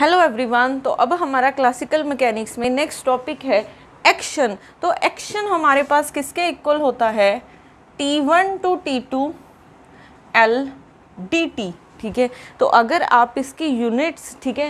Hello everyone. तो अब हमारा क्लासिकल मैकेनिक्स में नेक्स्ट टॉपिक है एक्शन। तो एक्शन हमारे पास किसके इक्वल होता है, T1 to T2 L dt। ठीक है, तो अगर आप इसकी यूनिट्स, ठीक है,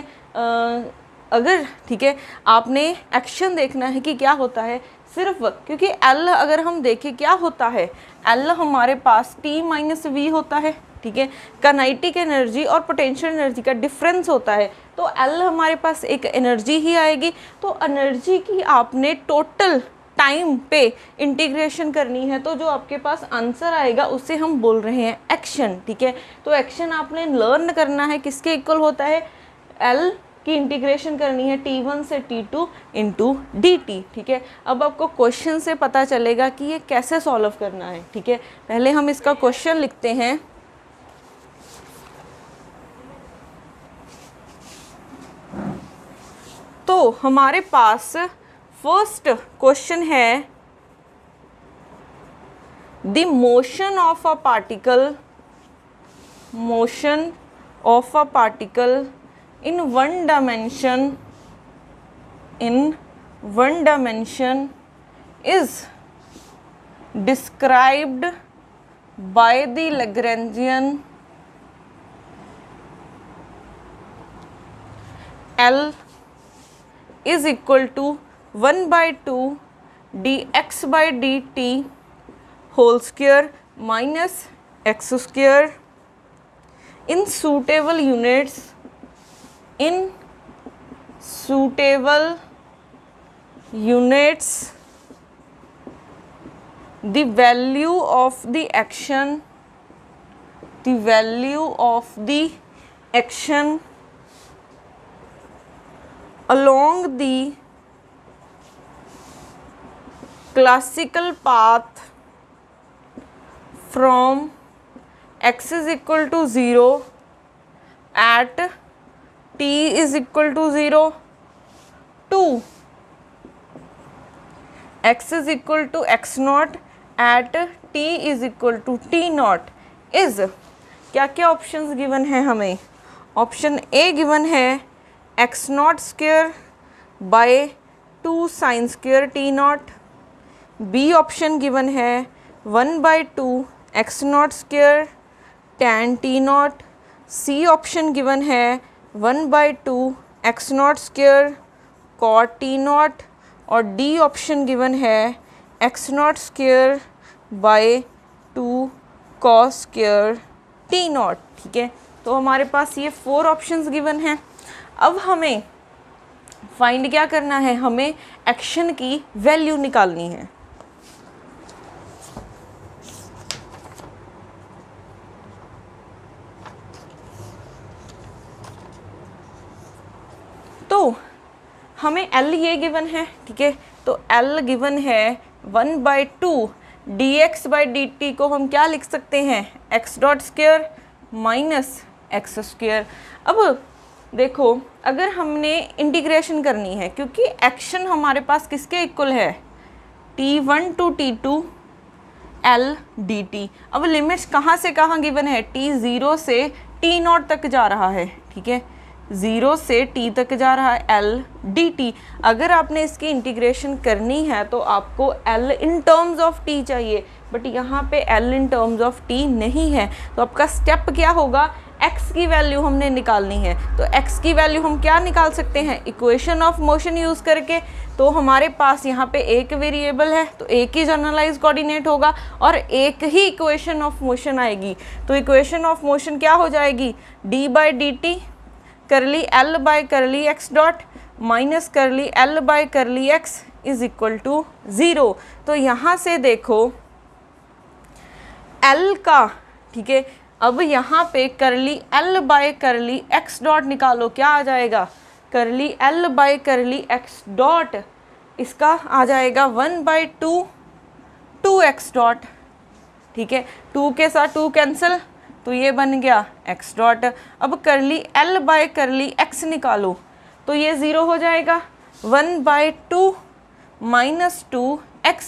अगर ठीक है आपने एक्शन देखना है कि क्या होता है, सिर्फ क्योंकि L अगर हम देखें क्या होता है, L हमारे पास T माइनस वी होता है। ठीक है, काइनेटिक एनर्जी और पोटेंशियल एनर्जी का डिफरेंस होता है, तो L हमारे पास एक एनर्जी ही आएगी। तो एनर्जी की आपने टोटल टाइम पे इंटीग्रेशन करनी है, तो जो आपके पास आंसर आएगा उसे हम बोल रहे हैं एक्शन। ठीक है, तो एक्शन आपने लर्न करना है किसके इक्वल होता है, L की इंटीग्रेशन करनी है T1 से T2 इंटू dt। ठीक है, अब आपको क्वेश्चन से पता चलेगा कि ये कैसे सॉल्व करना है। ठीक है, पहले हम इसका क्वेश्चन लिखते हैं। तो हमारे पास फर्स्ट क्वेश्चन है, the motion of a particle, motion of a particle in one dimension is described by the Lagrangian L is equal to 1 by 2 dx by dt whole square minus x square in suitable units, in suitable units the value of the action, the value of the action along the classical path from x is equal to 0 at t is equal to 0 to x is equal to x naught at t is equal to t naught is, क्या क्या options given है हमें। Option A given है x not square by 2 sine square t not. B option given है 1 बाय 2 x not square tan t not. C option given है 1 बाय 2 x not square cot t not. और D option given है x not square by 2 cos square t not. ठीक है, तो हमारे पास ये 4 ऑप्शंस गिवन हैं। अब हमें फाइंड क्या करना है, हमें एक्शन की वैल्यू निकालनी है। तो हमें L ये गिवन है। ठीक है, तो L गिवन है 1 बाई 2 dx बाई dt को हम क्या लिख सकते हैं, x dot square minus x square. अब देखो, अगर हमने इंटीग्रेशन करनी है, क्योंकि एक्शन हमारे पास किसके इक्वल है, T1 to T2 L dt। अब लिमिट्स कहाँ से कहाँ गिवन है, T 0 से T नॉट तक जा रहा है। ठीक है, 0 से t तक जा रहा है L dt। अगर आपने इसकी इंटीग्रेशन करनी है तो आपको L in terms of t चाहिए, बट यहाँ पे L in terms of t नहीं है। तो आपका स्टेप क्या होगा, x की वैल्यू हमने निकालनी है। तो x की वैल्यू हम क्या निकाल सकते हैं, इक्वेशन ऑफ मोशन यूज़ करके। तो हमारे पास यहाँ पे एक वेरिएबल है, तो एक ही जनरलाइज कोऑर्डिनेट होगा और एक ही इक्वेशन ऑफ मोशन आएगी। तो इक्वेशन ऑफ मोशन क्या हो जाएगी, d by dt curly L by curly x dot minus curly L by curly x is equal to 0। तो यहाँ से देखो L का, ठीक है, अब यहाँ पे करली L by curly x dot निकालो, क्या आ जाएगा, करली L by curly x dot, इसका आ जाएगा 1 बाय 2 x डॉट। ठीक है, 2 के साथ 2 कैंसिल, तो ये बन गया x डॉट। अब करली L बाय करली x निकालो, तो ये 0 हो जाएगा, 1 बाय 2 माइनस 2x।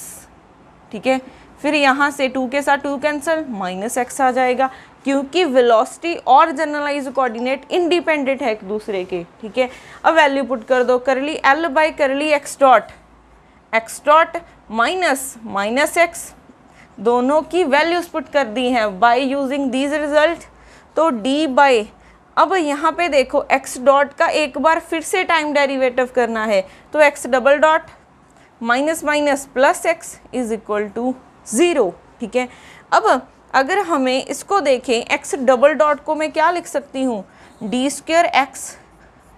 ठीक है, फिर यहाँ से 2 के साथ 2 कैंसिल, माइनस x आ जाएगा। क्योंकि वेलोसिटी और जनरलाइज कोऑर्डिनेट इंडिपेंडेंट है एक दूसरे के, ठीक है। अब वैल्यू पुट कर दो, करली एल बाई करली एक्स डॉट माइनस एक्स, दोनों की वैल्यूज पुट कर दी हैं बाय यूजिंग दीज रिजल्ट। तो डी बाई, अब यहाँ पे देखो एक्स डॉट का एक बार फिर से टाइम डेरिवेटिव करना है, तो x double dot minus minus plus x is equal to 0, ठीक है। अब अगर हमें इसको देखें, एक्स डबल डॉट को मैं क्या लिख सकती हूँ, d square x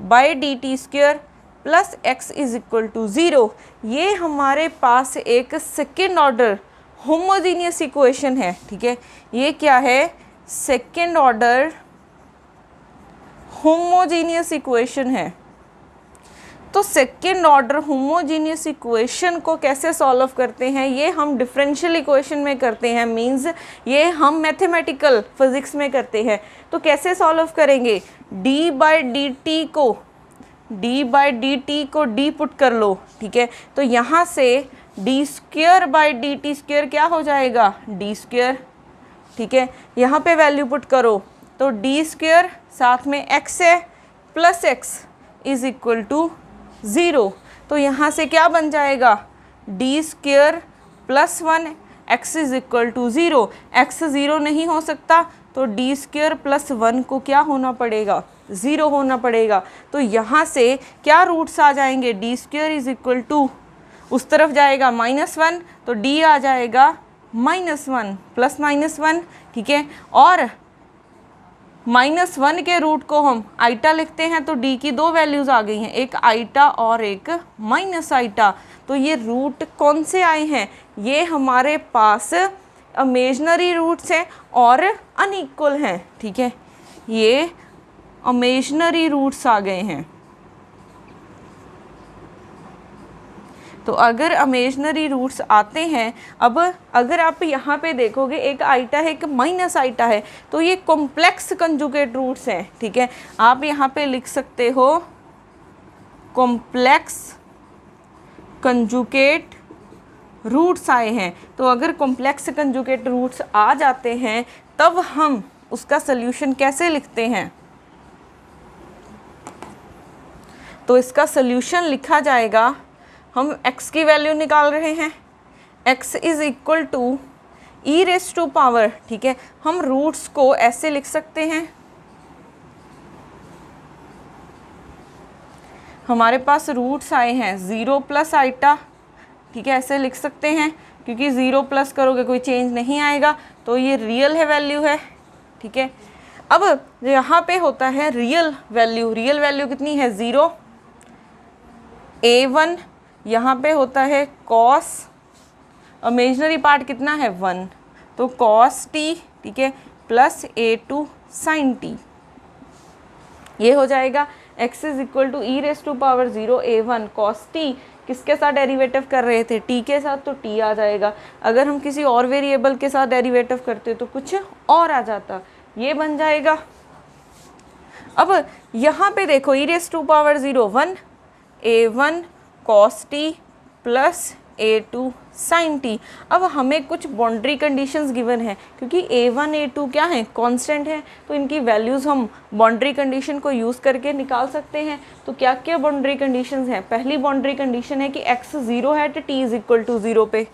by d t square plus x is equal to 0। ये हमारे पास एक सेकेंड ऑर्डर होमोजीनियस इक्वेशन है, ठीक है। ये क्या है, सेकेंड ऑर्डर होमोजीनियस इक्वेशन है। तो सेकेंड ऑर्डर होमोजीनियस इक्वेशन को कैसे सॉल्व करते हैं, ये हम डिफरेंशियल इक्वेशन में करते हैं, मींस ये हम मैथमेटिकल फिजिक्स में करते हैं। तो कैसे सॉल्व करेंगे, d बाई डी टी को d पुट कर लो, ठीक है। तो यहाँ से D square by d t square क्या हो जाएगा, डी स्क्वेयर, ठीक है। यहाँ पे वैल्यू पुट करो, तो डी स्क्वेयर साथ में x है plus x is equal to 0। तो यहाँ से क्या बन जाएगा, d square plus 1 x is equal to 0। X 0 नहीं हो सकता, तो डी स्क्वेयर प्लस 1 को क्या होना पड़ेगा, 0 होना पड़ेगा। तो यहाँ से क्या रूट्स आ जाएंगे, d square is equal to उस तरफ जाएगा -1, तो d आ जाएगा -1 प्लस -1, ठीक है। और -1 के रूट को हम आइटा लिखते हैं, तो d की दो वैल्यूज़ आ गई हैं, एक आइटा और एक माइनस आइटा। तो ये रूट कौन से आए हैं, ये हमारे पास इमेजिनरी रूट्स हैं और अनइक्वल हैं, ठीक है। ये इमेजिनरी रूट्स आ गए हैं। तो अगर इमेजिनरी रूट्स आते हैं, अब अगर आप यहाँ पे देखोगे एक आइटा है एक माइनस आइटा है, तो ये कॉम्प्लेक्स कंजुगेट रूट्स हैं, ठीक है। आप यहाँ पे लिख सकते हो कॉम्प्लेक्स कंजुगेट रूट्स आए हैं। तो अगर कॉम्प्लेक्स कंजुगेट रूट्स आ जाते हैं, तब हम उसका सल्यूशन कैसे लिखते हैं, तो इसका सल्यूशन लिखा जाएगा, हम x की वैल्यू निकाल रहे हैं, x is equal to e raise to power, ठीक है। हम रूट्स को ऐसे लिख सकते हैं, हमारे पास रूट्स आए हैं 0 प्लस आइटा, ठीक है, ऐसे लिख सकते हैं, क्योंकि 0 प्लस करोगे कोई चेंज नहीं आएगा, तो ये रियल है वैल्यू है, ठीक है। अब यहाँ पे होता है रियल वैल्यू कितनी है, 0, a1, यहाँ पे होता है कॉस, इमेजिनरी पार्ट कितना है 1, तो कॉस टी, ठीक है, प्लस a2 साइन टी, ये हो जाएगा x is equal to e raise to power 0 a1 cos t, किसके साथ डेरिवेटिव कर रहे थे, t के साथ, तो t आ जाएगा। अगर हम किसी और वेरिएबल के साथ डेरिवेटिव करते तो कुछ और आ जाता, ये बन जाएगा। अब यहाँ पे देखो e raise to power 0 1 a1 cos T plus a2 sine T. अब हमें कुछ बाउंड्री कंडीशंस गिवन है, क्योंकि a1 a2 क्या है, कांस्टेंट है, तो इनकी वैल्यूज़ हम बाउंड्री कंडीशन को यूज़ करके निकाल सकते हैं। तो क्या क्या बाउंड्री कंडीशंस हैं, पहली बाउंड्री कंडीशन है कि x 0 है at t is equal to 0 पे,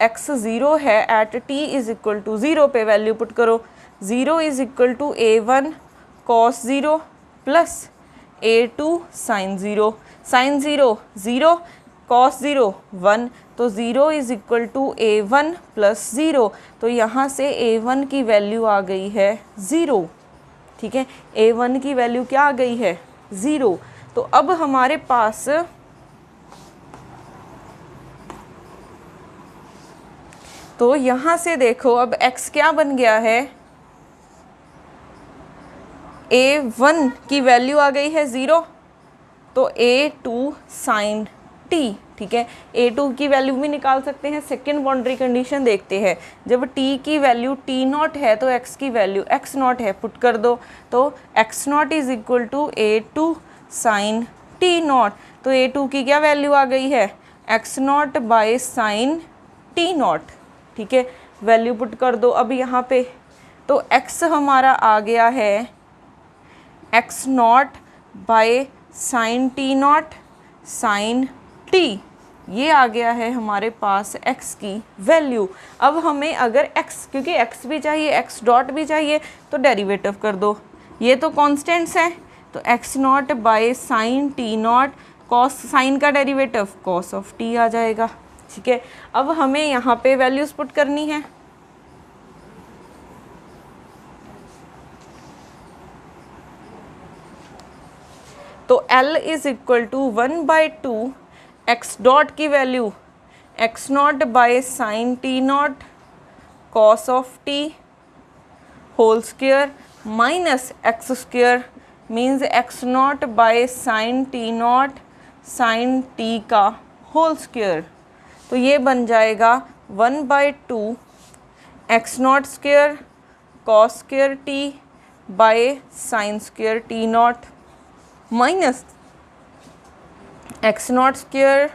x 0 है at t is equal to 0 पे, वैल्यू पुट करो, 0 is equal to a1 cos 0 plus a2 sine 0, sine 0 0 cos 0 1, तो 0 is equal to a1 plus 0, तो यहाँ से a1 की वैल्यू आ गई है 0, ठीक है। a1 की वैल्यू क्या आ गई है, 0। तो अब हमारे पास तो यहाँ से देखो अब x क्या बन गया है, a1 की वैल्यू आ गई है 0, तो a2 साइन t, ठीक है। a2 की वैल्यू भी निकाल सकते हैं। सेकेंड बाउंड्री कंडीशन देखते हैं, जब t की वैल्यू t0 है तो x की वैल्यू x0 है, पुट कर दो, तो x0 is equal to a2 sign t0, तो a2 की क्या वैल्यू आ गई है, x0 बाई साइन t0, ठीक है, वैल्यू पुट कर दो अब यहाँ पे, तो x हमारा आ गया है x not by sine T not sine t, ये आ गया है हमारे पास x की वैल्यू। अब हमें अगर x, क्योंकि x भी चाहिए x डॉट भी चाहिए, तो डेरिवेटिव कर दो। ये तो कॉन्स्टेंट्स हैं, तो x not by sine T naught, cos sine का डेरिवेटिव कॉस ऑफ t आ जाएगा। ठीक है, अब हमें यहाँ पे वैल्यूज़ पुट करनी है। तो L is equal to 1/2 x dot की value x not by sine T naught cos of t whole square minus x square means x not by sine T not sine t का whole square. तो ये बन जाएगा 1/2 x not square cos square t by sine square t naught minus x not square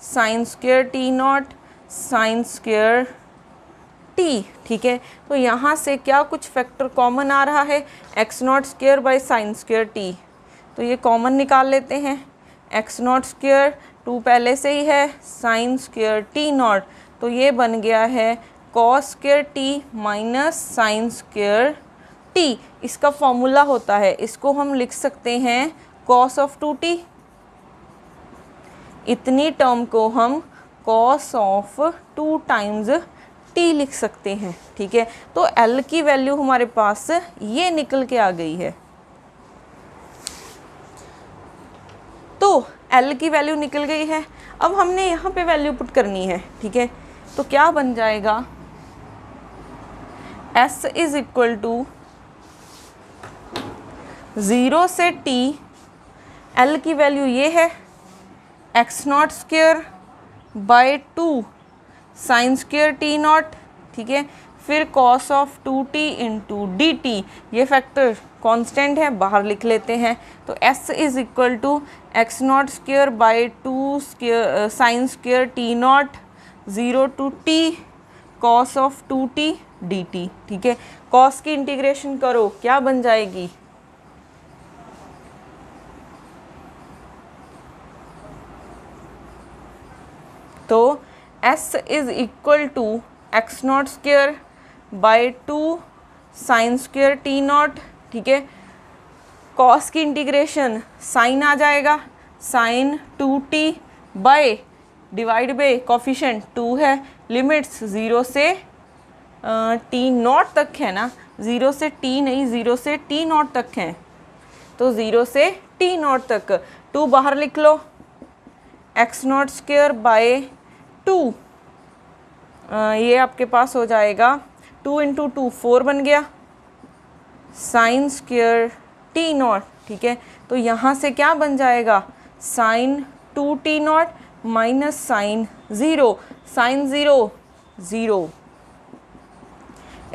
sine square T not sine square T. ठीक है, तो यहाँ से क्या कुछ फैक्टर कॉमन आ रहा है, x not square by sine square T, तो ये कॉमन निकाल लेते हैं। एक्स नॉट स्क्वायर 2 पहले से ही है, साइन स्क्वायर टी नॉट, तो ये बन गया है cos square T minus sign square T. इसका फॉर्मूला होता है, इसको हम लिख सकते हैं कॉस ऑफ 2t, इतनी टर्म को हम कॉस ऑफ 2 टाइम्स t लिख सकते हैं। ठीक है, तो L की वैल्यू हमारे पास ये निकल के आ गई है। तो L की वैल्यू निकल गई है, अब हमने यहाँ पे वैल्यू पुट करनी है। ठीक है, तो क्या बन जाएगा, S इज इक्वल टू 0 से t, L की वैल्यू ये है x not square by 2 sine square T not. ठीक है, फिर cos of 2t into d t, ये फैक्टर कांस्टेंट है, बाहर लिख लेते हैं। तो s is equal to x not square by 2 square sine square T not 0 to t cos of 2t dt। ठीक है, कॉस की इंटीग्रेशन करो, क्या बन जाएगी, तो s is equal to x not square by 2 sine square T not. ठीक है, कॉस की इंटीग्रेशन साइन आ जाएगा, sine 2t by divide by coefficient 2 है, लिमिट्स 0 से t नॉट तक है ना, 0 से t नहीं, 0 से t नॉट तक हैं, तो 0 से t नॉट तक 2 बाहर लिख लो, एक्स नॉट स्क्वायर बाय 2, ये आपके पास हो जाएगा 2 इंटू 2 4 बन गया, साइन स्क्वायर टी नॉट। ठीक है, तो यहाँ से क्या बन जाएगा, sine 2t naught minus sine 0, sine 0 0,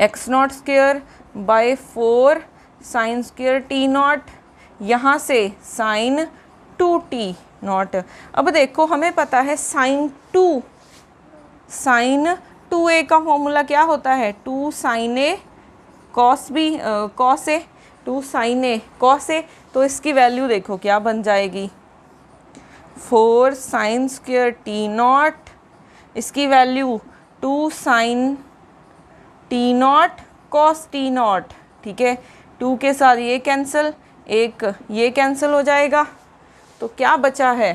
x not square by 4 sine square T naught, यहाँ से साइन 2t नॉट। अब देखो हमें पता है साइन 2a का फॉर्मूला क्या होता है, 2 sine a cos b cos a, 2 sine a cos a, तो इसकी वैल्यू देखो क्या बन जाएगी, 4 साइन स्क्वायर टी नॉट, इसकी value 2 sine T naught cos t not. ठीक है, 2 के साथ ये कैंसिल, एक ये कैंसिल हो जाएगा, तो क्या बचा है,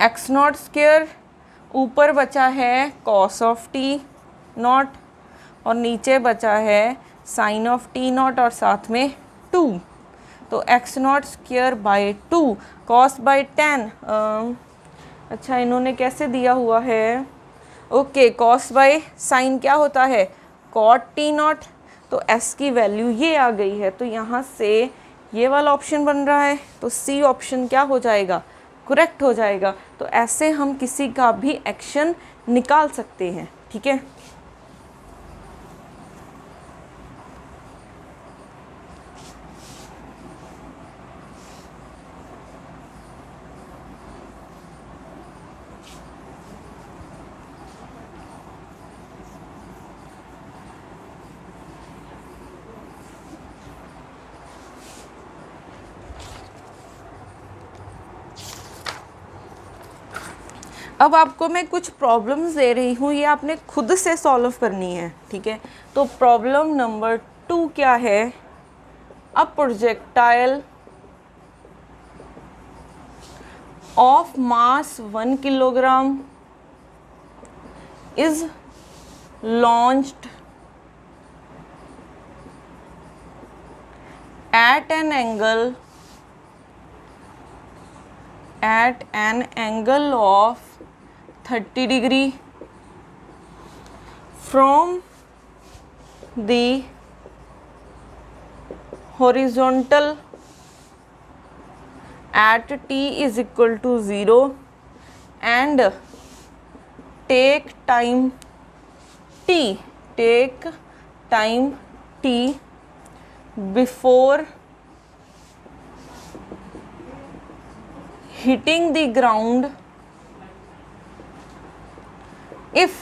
एक्स नॉट स्क्वायर, ऊपर बचा है कॉस ऑफ टी नॉट और नीचे बचा है साइन ऑफ टी नॉट और साथ में 2, तो x not square by 2 cos bye 10, अच्छा इन्होंने कैसे दिया हुआ है, ओके कॉस बाय साइन क्या होता है, कॉट टी नॉट, तो एस की वैल्यू ये आ गई है, तो यहाँ से ये वाला ऑप्शन बन रहा है, तो सी ऑप्शन क्या हो जाएगा, करेक्ट हो जाएगा। तो ऐसे हम किसी का भी एक्शन निकाल सकते हैं। ठीक है, अब आपको मैं कुछ प्रॉब्लम्स दे रही हूँ, ये आपने खुद से सॉल्व करनी है, ठीक है। तो प्रॉब्लम नंबर 2 क्या है? A projectile of mass 1 kilogram is launched at an angle of 30 degree from the horizontal at t is equal to 0 and take time t before hitting the ground if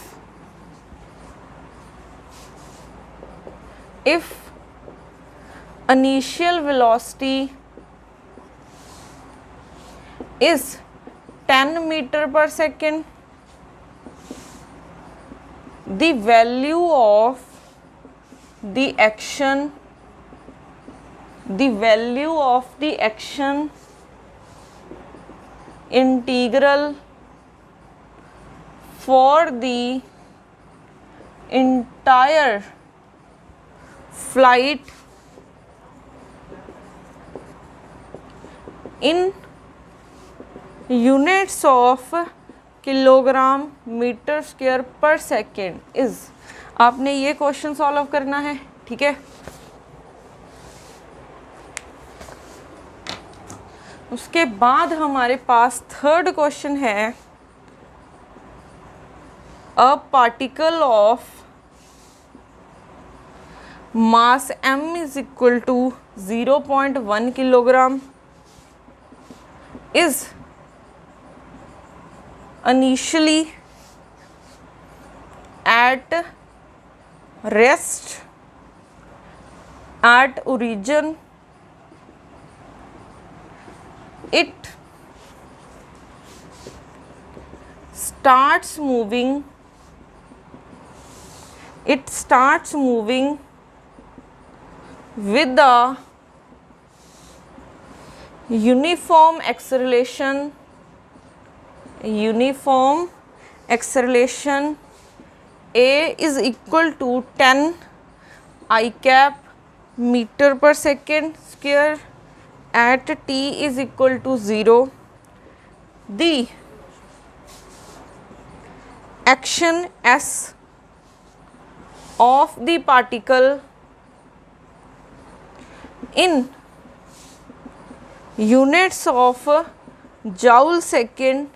initial velocity is 10 meter per second, the value of the action integral for the entire flight in units of kilogram metre square per second is. आपने ये question solve करना है, ठीक है। उसके बाद हमारे पास third question है, a particle of mass m is equal to 0.1 kilogram is initially at rest at origin. It starts moving with the uniform acceleration a is equal to 10 I cap meter per second square at t is equal to 0. The action s of the particle in units of joule second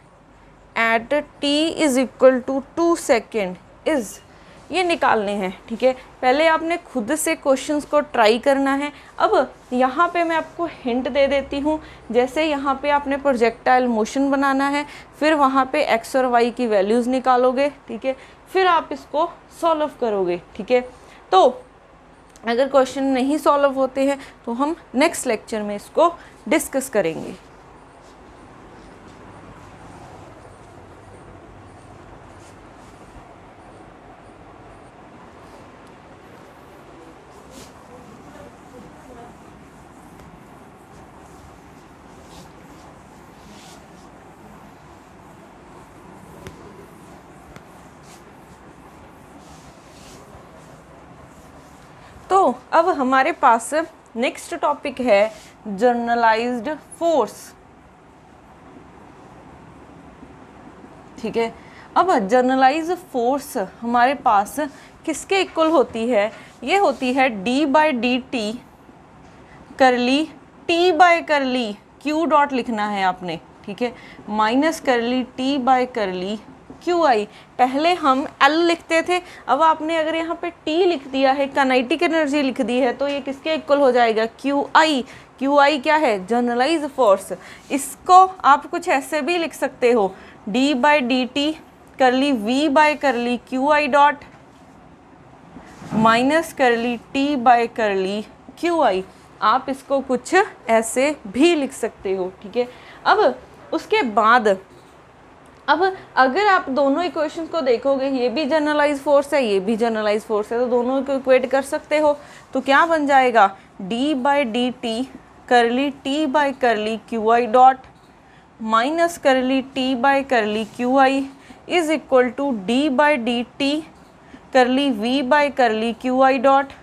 at t is equal to 2 second is. ये निकालने हैं, ठीक है। पहले आपने खुद से questions को ट्राई करना है। अब यहाँ पे मैं आपको हिंट दे देती हूँ, जैसे यहाँ पे आपने प्रोजेक्टाइल मोशन बनाना है, फिर वहाँ पे x और y की वैल्यूज़ निकालोगे, ठीक है, फिर आप इसको सॉल्व करोगे, ठीक है। तो अगर क्वेश्चन नहीं सॉल्व होते हैं तो हम नेक्स्ट लेक्चर में इसको डिस्कस करेंगे। तो अब हमारे पास नेक्स्ट टॉपिक है जनरलाइज्ड फोर्स, ठीक है। अब जनरलाइज्ड फोर्स हमारे पास किसके इक्वल होती है? ये होती है d by d t curly t by करली q डॉट लिखना है आपने, ठीक है, minus curly t by curly q आई। पहले हम L लिखते थे, अब आपने अगर यहाँ पे T लिख दिया है, काइनेटिक एनर्जी लिख दी है, तो ये किसके इक्वल हो जाएगा? Q I. क्यू आई क्या है? Generalise force. इसको आप कुछ ऐसे भी लिख सकते हो, D by d t curly V by curly q i dot minus curly T by curly q i. आप इसको कुछ ऐसे भी लिख सकते हो, ठीक है। अब उसके बाद अब अगर आप दोनों इक्वेशंस को देखोगे, ये भी जनरलाइज फोर्स है, ये भी जनरलाइज फोर्स है, तो दोनों को इक्वेट कर सकते हो। तो क्या बन जाएगा, d by d t curly t by curly q i dot minus curly t by curly q i is equal to d by d t curly v by curly q i dot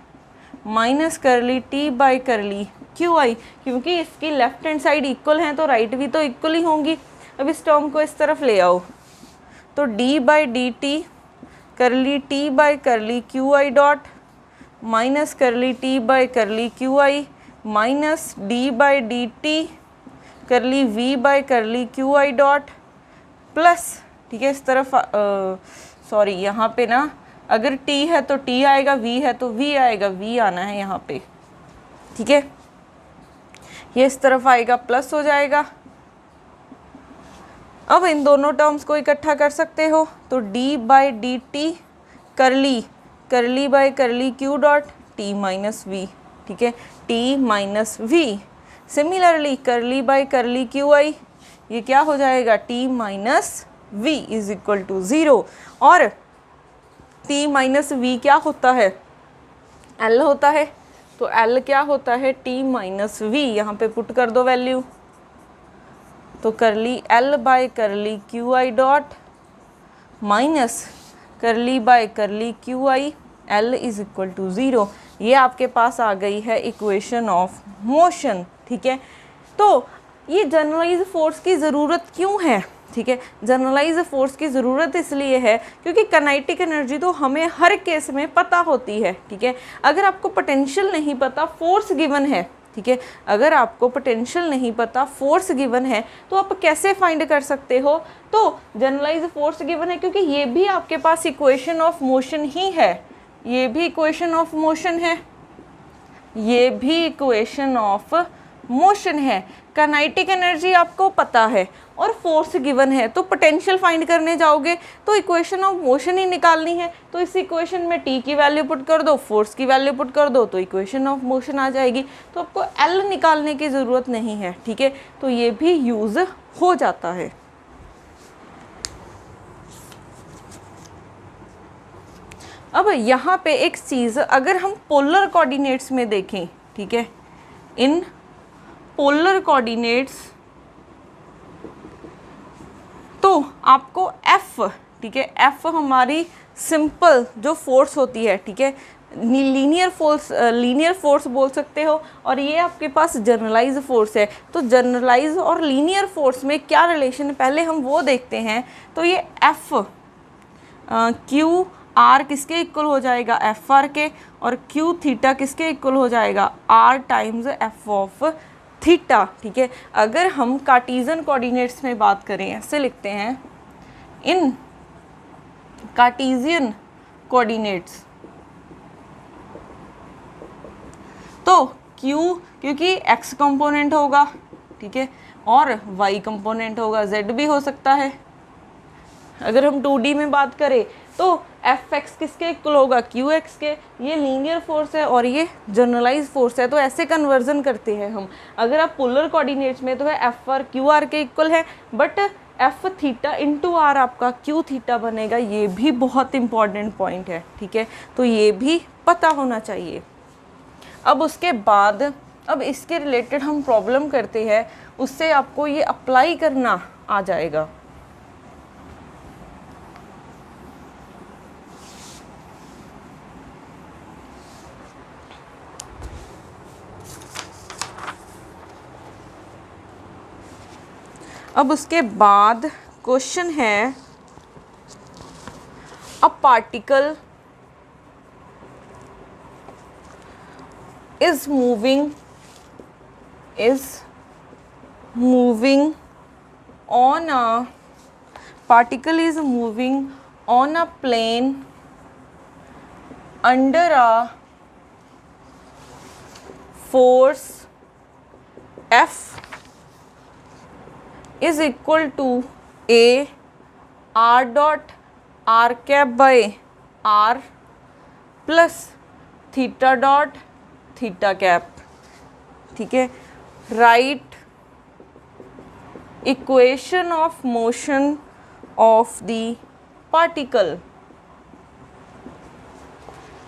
minus curly t by curly q i. क्योंकि इसकी left hand side equal हैं तो right भी तो equal ही होंगी। अब इस term को इस तरफ ले आओ, तो d by d t curly t by curly q i dot minus curly t by curly q I minus d by d t curly v by curly q i dot plus, ठीक है, इस तरफ sorry यहाँ पे ना अगर t है तो t आएगा, v है तो v आएगा, v आना है यहाँ पे, ठीक है। ये इस तरफ आएगा, प्लस हो जाएगा। अब इन दोनों टर्म्स को इकट्ठा कर सकते हो, तो d बाई डी टी करली curly by curly q dot t minus v, ठीक है, t minus v. Similarly curly by curly q i, ये क्या हो जाएगा, t minus v is equal to 0। और t माइनस वी क्या होता है, l होता है, तो l क्या होता है, t माइनस वी। यहाँ पे पुट कर दो वैल्यू, तो curly l by curly q i dot minus curly by curly q i l is equal to 0। ये आपके पास आ गई है इक्वेशन ऑफ मोशन, ठीक है। तो ये जनरलाइज फोर्स की ज़रूरत क्यों है, ठीक है। जनरलाइज फोर्स की ज़रूरत इसलिए है क्योंकि काइनेटिक एनर्जी तो हमें हर केस में पता होती है, ठीक है। अगर आपको पोटेंशियल नहीं पता, फोर्स गिवन है, ठीक है, अगर आपको पोटेंशियल नहीं पता, फोर्स गिवन है, तो आप कैसे फाइंड कर सकते हो, तो जनरलाइज फोर्स गिवन है क्योंकि ये भी आपके पास इक्वेशन ऑफ मोशन ही है, ये भी इक्वेशन ऑफ मोशन है, ये भी इक्वेशन ऑफ मोशन है। काइनेटिक एनर्जी आपको पता है और फोर्स गिवन है, तो पोटेंशियल फाइंड करने जाओगे तो इक्वेशन ऑफ मोशन ही निकालनी है। तो इस इक्वेशन में t की वैल्यू पुट कर दो, फोर्स की वैल्यू पुट कर दो, तो इक्वेशन ऑफ मोशन आ जाएगी। तो आपको L निकालने की ज़रूरत नहीं है, ठीक है। तो ये भी यूज़ हो जाता है। अब यहाँ पे एक चीज़, अगर हम पोलर कोऑर्डिनेट्स में देखें, ठीक है, इन पोलर कोऑर्डिनेट्स, तो आपको F, ठीक है, F हमारी सिंपल जो फोर्स होती है, ठीक है, लीनियर फोर्स बोल सकते हो, और ये आपके पास जनरलाइज फोर्स है। तो जनरलाइज और लीनियर फोर्स में क्या रिलेशन है, पहले हम वो देखते हैं। तो ये F क्यू आर किसके इक्वल हो जाएगा, एफ आर के, और क्यू थीटा किसके इक्वल हो जाएगा, r times f of theta, ठीक है। अगर हम कार्टीजन कोऑर्डिनेट्स में बात करें, ऐसे लिखते हैं, इन कार्टीजियन कोऑर्डिनेट्स, तो Q क्योंकि x कंपोनेंट होगा, ठीक है, और y कंपोनेंट होगा, z भी हो सकता है। अगर हम 2D में बात करें तो Fx किसके इक्वल होगा, Qx के। ये लीनियर फोर्स है और ये जनरलाइज फोर्स है, तो ऐसे कन्वर्जन करते हैं हम। अगर आप पोलर कोऑर्डिनेट्स में तो है F और Q R के इक्वल है, but F theta into r आपका Q थीटा बनेगा। ये भी बहुत इंपॉर्टेंट पॉइंट है, ठीक है, तो ये भी पता होना चाहिए। अब उसके बाद, अब इसके रिलेटेड हम प्रॉब्लम करते हैं, उससे आपको ये अप्लाई करना आ जाएगा। अब उसके बाद क्वेश्चन है, a particle is moving on a plane under a force F is equal to A r dot r cap by r plus theta dot theta cap, ठीक है। Right equation of motion of the particle.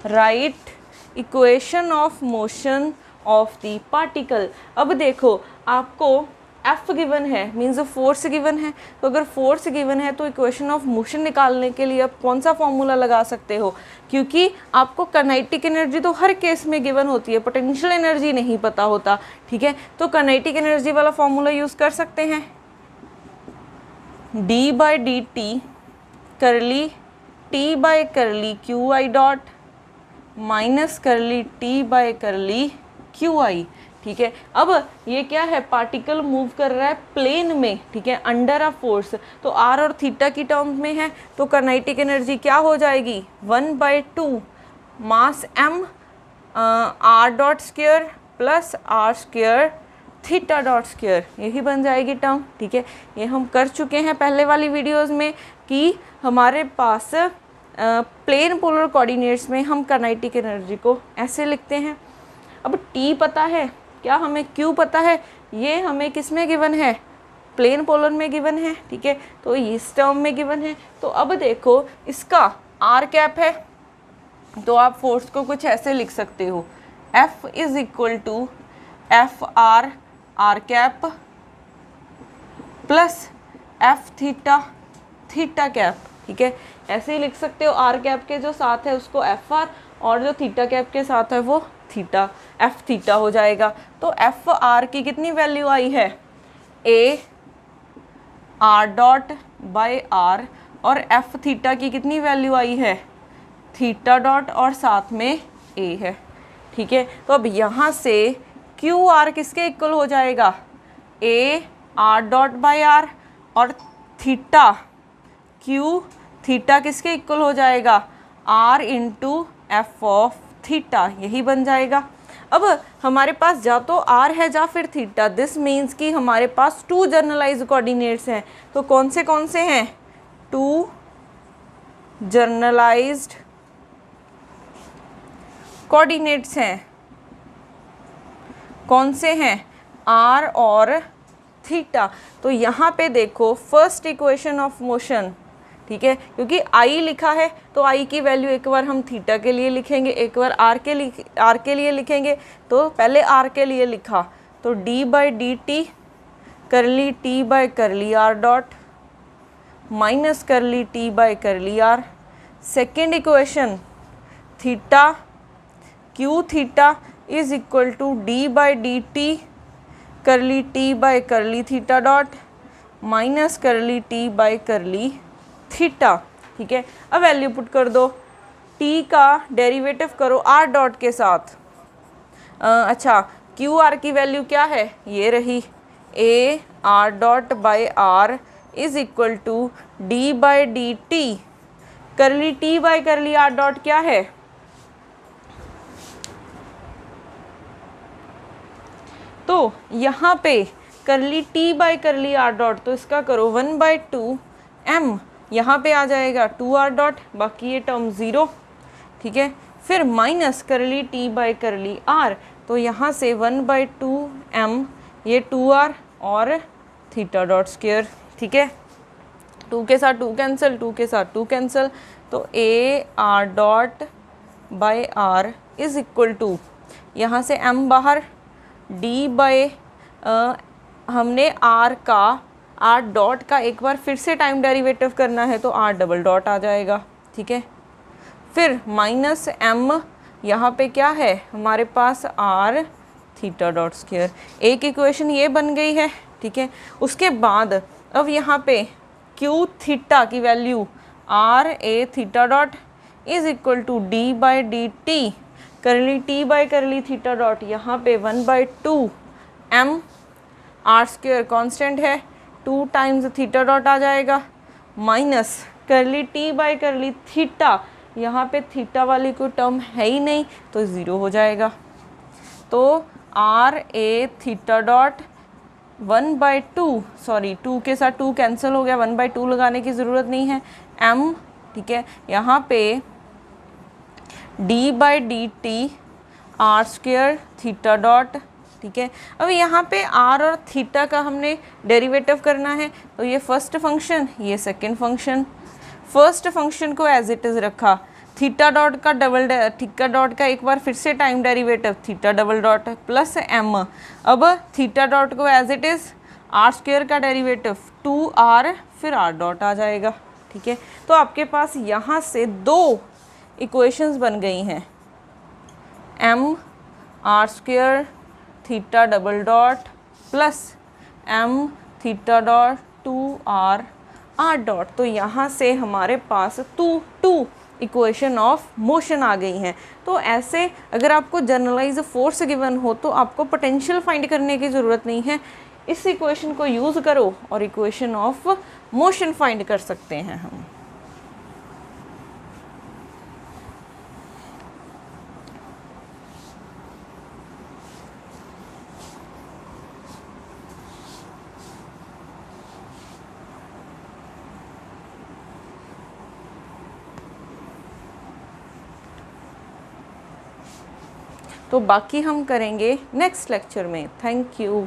Right equation of motion of the particle. अब देखो आपको F given है, means force given है, तो अगर force given है तो इक्वेशन ऑफ मोशन निकालने के लिए आप कौन सा फॉर्मूला लगा सकते हो, क्योंकि आपको काइनेटिक एनर्जी तो हर केस में गिवन होती है, पोटेंशियल एनर्जी नहीं पता होता, ठीक है। तो काइनेटिक एनर्जी वाला फॉर्मूला यूज़ कर सकते हैं, d/dt curly t by curly q i dot minus curly t by curly q आई, ठीक है। अब ये क्या है, पार्टिकल मूव कर रहा है प्लेन में, ठीक है, अंडर अ फोर्स, तो r और थीटा की टर्म्स में है, तो काइनेटिक एनर्जी क्या हो जाएगी 1/2 मास m r dot square plus r square theta dot square, यही बन जाएगी टर्म, ठीक है। ये हम कर चुके हैं पहले वाली वीडियोस में कि हमारे पास प्लेन पोलर कोऑर्डिनेट्स में हम काइनेटिक एनर्जी को ऐसे लिखते हैं। अब t पता है, क्या हमें q पता है, ये हमें किस में गिवन है, प्लेन पोलर में गिवन है, ठीक है, तो इस टर्म में गिवन है। तो अब देखो इसका r कैप है, तो आप फोर्स को कुछ ऐसे लिख सकते हो, F is equal to f r cap plus f theta cap, ठीक है, ऐसे ही लिख सकते हो। आर कैप के जो साथ है उसको एफ आर, और जो थीटा कैप के साथ है वो थीटा एफ थीटा हो जाएगा। तो एफ आर की कितनी वैल्यू आई है, a r dot by r, और एफ थीटा की कितनी वैल्यू आई है, थीटा डॉट और साथ में ए है, ठीक है। तो अब यहाँ से क्यू आर किसके इक्वल हो जाएगा, a r dot by r, और थीटा क्यू थीटा किसके इक्वल हो जाएगा, r into f of theta, यही बन जाएगा। अब हमारे पास जा तो आर है या फिर थीटा, दिस मीन्स कि हमारे पास 2 जर्नलाइज्ड कोऑर्डिनेट्स हैं। तो कौन से हैं, 2 जर्नलाइज्ड कोऑर्डिनेट्स हैं, कौन से हैं, आर और थीटा। तो यहाँ पे देखो फर्स्ट इक्वेशन ऑफ मोशन, ठीक है, क्योंकि आई लिखा है तो आई की वैल्यू एक बार हम थीटा के लिए लिखेंगे, एक बार आर के लिए लिखेंगे। तो पहले आर के लिए लिखा तो d/dt curly t by curly r dot minus curly t by curly r. Second equation theta q theta is equal to d/dt curly t by curly theta dot minus curly t by curly theta, ठीक है। अब value put कर दो, t का derivative करो r dot के साथ। अच्छा क्यू आर की वैल्यू क्या है, ये रही, a r dot by r is equal to d/dt curly t by curly r dot क्या है, तो यहाँ पे curly t by curly r dot, तो इसका करो 1/2 m, यहाँ पे आ जाएगा 2r डॉट, बाकी ये टर्म 0, ठीक है। फिर minus curly t by curly r, तो यहाँ से 1/2 m, ये 2r और थीटा डॉट स्क्वायर, ठीक है। 2 के साथ 2 कैंसिल, 2 के साथ 2 कैंसिल, तो a r dot by r is equal to, यहाँ से m बाहर, d बाय हमने r का r डॉट का एक बार फिर से टाइम डेरिवेटिव करना है तो r डबल डॉट आ जाएगा, ठीक है। फिर माइनस m, यहाँ पे क्या है हमारे पास r थीटा डॉट स्क्वायर, एक इक्वेशन ये बन गई है, ठीक है। उसके बाद अब यहाँ पे q थीटा की value r a theta dot is equal to d/dt curly t by curly theta dot, यहाँ पे 1/2 m, r स्क्वायर कॉन्स्टेंट है, 2 टाइम्स थीटा डॉट आ जाएगा, minus curly t by curly theta, यहाँ पे थीटा वाली कोई term है ही नहीं तो 0 हो जाएगा। तो r a theta dot 1/2, sorry 2 के साथ 2 कैंसिल हो गया, 1/2 लगाने की ज़रूरत नहीं है, m, ठीक है। यहाँ पे d/dt r square theta dot ठीक है। अब यहाँ पे आर और थीटा का हमने डेरिवेटिव करना है, तो ये फर्स्ट फंक्शन, ये सेकंड फंक्शन। फर्स्ट फंक्शन को एज इट इज़ रखा, थीटा डॉट का एक बार फिर से time derivative theta double dot plus M. अब थीटा डॉट को as it is R square का डेरिवेटिव 2r, फिर r डॉट आ जाएगा, ठीक है। तो आपके पास यहाँ से दो इक्वेशंस बन गई हैं, m r square theta double dot plus m theta dot 2r r dot. तो यहाँ से हमारे पास टू इक्वेशन ऑफ मोशन आ गई हैं। तो ऐसे अगर आपको जनरलाइज फोर्स गिवन हो तो आपको पोटेंशियल फाइंड करने की ज़रूरत नहीं है, इस इक्वेशन को यूज़ करो और इक्वेशन ऑफ मोशन फाइंड कर सकते हैं हम। तो बाकी हम करेंगे नेक्स्ट लेक्चर में। Thank you.